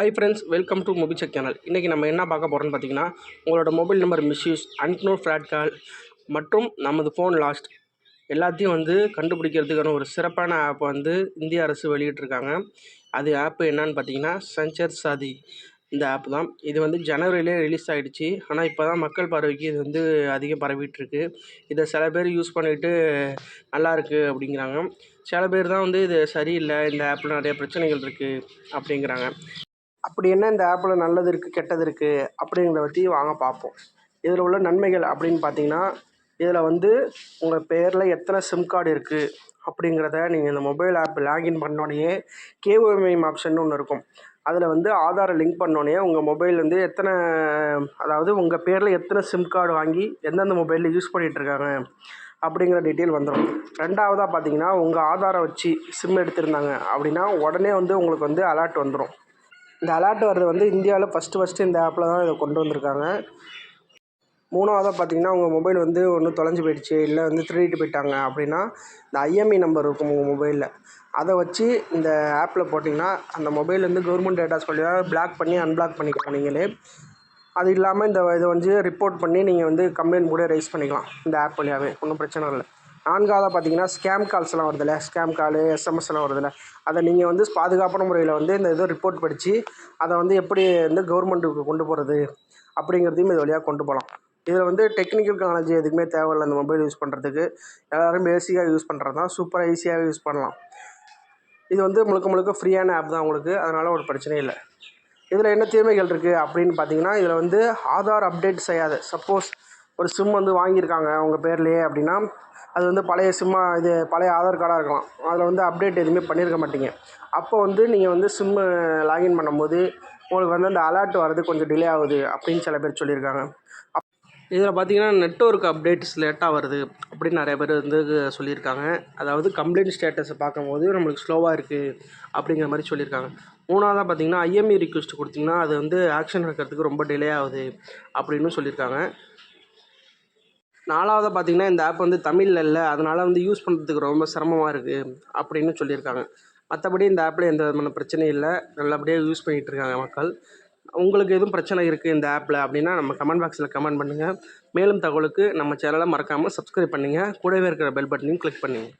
Hi friends, welcome to Mobisec channel. இன்றைக்கி நம்ம என்ன பார்க்க போகிறோன்னு பார்த்தீங்கன்னா, உங்களோட mobile number misuse, unknown fraud call மற்றும் நமது ஃபோன் லாஸ்ட் எல்லாத்தையும் கண்டுபிடிக்கிறதுக்கான ஒரு சிறப்பான ஆப் இந்திய அரசு வெளியிட்டிருக்காங்க. அது ஆப் என்னன்னு பார்த்தீங்கன்னா, சஞ்சர் சாதி. இந்த ஆப் தான். இது ஜனவரியிலே ரிலீஸ் ஆகிடுச்சு. ஆனால் இப்போ தான் மக்கள் பார்வைக்கு இது அதிகம் பரவிட்டுருக்கு. இதை சில பேர் யூஸ் பண்ணிவிட்டு நல்லாயிருக்கு அப்படிங்கிறாங்க. சில பேர் தான் இது சரியில்லை, இந்த ஆப்பில் நிறைய பிரச்சனைகள் இருக்குது அப்படிங்கிறாங்க. அப்படி என்ன இந்த ஆப்பில் நல்லது இருக்குது, கெட்டது இருக்குது அப்படிங்கிறத பற்றி வாங்க பார்ப்போம். இதில் உள்ள நன்மைகள் அப்படின்னு பார்த்தீங்கன்னா, இதில் உங்கள் பேரில் எத்தனை சிம் கார்டு இருக்குது அப்படிங்கிறத நீங்கள் இந்த மொபைல் ஆப் லாகின் பண்ணோடனே கேஒய்எம் ஆப்ஷன் ஒன்று இருக்கும். அதில் ஆதாரை லிங்க் பண்ணோடனே உங்கள் மொபைல் எத்தனை, அதாவது உங்கள் பேரில் எத்தனை சிம் கார்டு வாங்கி எந்தெந்த மொபைலில் யூஸ் பண்ணிகிட்ருக்காங்க அப்படிங்கிற டீட்டெயில் வந்துடும். ரெண்டாவதாக பார்த்தீங்கன்னா, உங்கள் ஆதாரை வச்சு சிம் எடுத்திருந்தாங்க அப்படின்னா உடனே உங்களுக்கு அலர்ட் வந்துடும். இந்த அலர்ட் வர்றது இந்தியாவில் ஃபஸ்ட்டு இந்த ஆப்பில் தான் இதை கொண்டு வந்திருக்காங்க. மூணாவதாக பார்த்தீங்கன்னா, உங்கள் மொபைல் ஒன்று தொலைஞ்சு போயிடுச்சு, இல்லை திருடிட்டு போயிட்டாங்க அப்படின்னா, இந்த ஐஎம்இ நம்பர் இருக்கும் உங்கள் மொபைலில். அதை வச்சு இந்த ஆப்பில் போட்டிங்கன்னா அந்த மொபைல் கவர்மெண்ட் டேட்டாஸ் சொல்லி பிளாக் பண்ணி அன்பிளாக் பண்ணிக்கலாம் நீங்களே. அது இல்லாமல் இதை ரிப்போர்ட் பண்ணி நீங்கள் கம்ப்ளைண்ட் கூட ரைஸ் பண்ணிக்கலாம் இந்த ஆப் வழியாகவே, ஒன்றும் பிரச்சனை இல்லை. நான்காவதாக பார்த்தீங்கன்னா, ஸ்கேம் கால்ஸ்லாம் வருதில்ல, ஸ்கேம் காலு, எஸ்எம்எஸ்லாம் வருதில்ல, அதை நீங்கள் பாதுகாப்பான முறையில் இந்த இதை ரிப்போர்ட் படித்து அதை எப்படி கவர்மெண்ட்டுக்கு கொண்டு போகிறது அப்படிங்கிறதையும் இது வழியாக கொண்டு போகலாம். இதில் டெக்னிக்கல் நாலேஜ் எதுக்குமே தேவையில்லை. இந்த மொபைல் யூஸ் பண்ணுறதுக்கு எல்லோரும் பேசிக்காக யூஸ் பண்ணுறது தான், சூப்பராக ஈஸியாகவே யூஸ் பண்ணலாம். இது முழுக்க ஃப்ரீயான ஆப் தான் உங்களுக்கு, அதனால் ஒரு பிரச்சனையும் இல்லை. இதில் என்ன தீமைகள் இருக்குது அப்படின்னு பார்த்தீங்கன்னா, இதில் ஆதார் அப்டேட் செய்யாது. சப்போஸ் ஒரு சிம் வாங்கியிருக்காங்க உங்கள் பேர்லேயே அப்படின்னா, அது பழைய சிம்மாக, இது பழைய ஆதார் கார்டாக இருக்கலாம். அதில் அப்டேட் எதுவுமே பண்ணியிருக்க மாட்டீங்க. அப்போ நீங்கள் சிம்மு லாகின் பண்ணும்போது உங்களுக்கு அந்த அலர்ட் வர்றது கொஞ்சம் டிலே ஆகுது அப்படின்னு சில பேர் சொல்லியிருக்காங்க. இதில் பார்த்தீங்கன்னா, நெட்வொர்க் அப்டேட்ஸ் லேட்டாக வருது அப்படின்னு நிறைய பேர் சொல்லியிருக்காங்க. அதாவது கம்ப்ளைண்ட் ஸ்டேட்டஸை பார்க்கும்போது நம்மளுக்கு ஸ்லோவாக இருக்குது அப்படிங்கிற மாதிரி சொல்லியிருக்காங்க. மூணாவதாக பார்த்தீங்கன்னா, ஐஎம்இ ரிக்வெஸ்ட் கொடுத்திங்கன்னா அது ஆக்ஷன் எடுக்கிறதுக்கு ரொம்ப டிலே ஆகுது அப்படின்னு சொல்லியிருக்காங்க. நாலாவதாக பார்த்தீங்கன்னா, இந்த ஆப் தமிழில் இல்லை, அதனால் யூஸ் பண்ணுறதுக்கு ரொம்ப சிரமமாக இருக்குது அப்படின்னு சொல்லியிருக்காங்க. மற்றபடி இந்த ஆப்பில் எந்த விதமான பிரச்சனையும் இல்லை, நல்லபடியாக யூஸ் பண்ணிகிட்ருக்காங்க மக்கள். உங்களுக்கு எதுவும் பிரச்சனை இருக்குது இந்த ஆப்பில் அப்படின்னா நம்ம கமெண்ட் பாக்ஸில் கமெண்ட் பண்ணுங்கள். மேலும் தகவலுக்கு நம்ம சேனலை மறக்காமல் சப்ஸ்கிரைப் பண்ணுங்கள். கூடவே இருக்கிற பெல் பட்டனையும் கிளிக் பண்ணுங்கள்.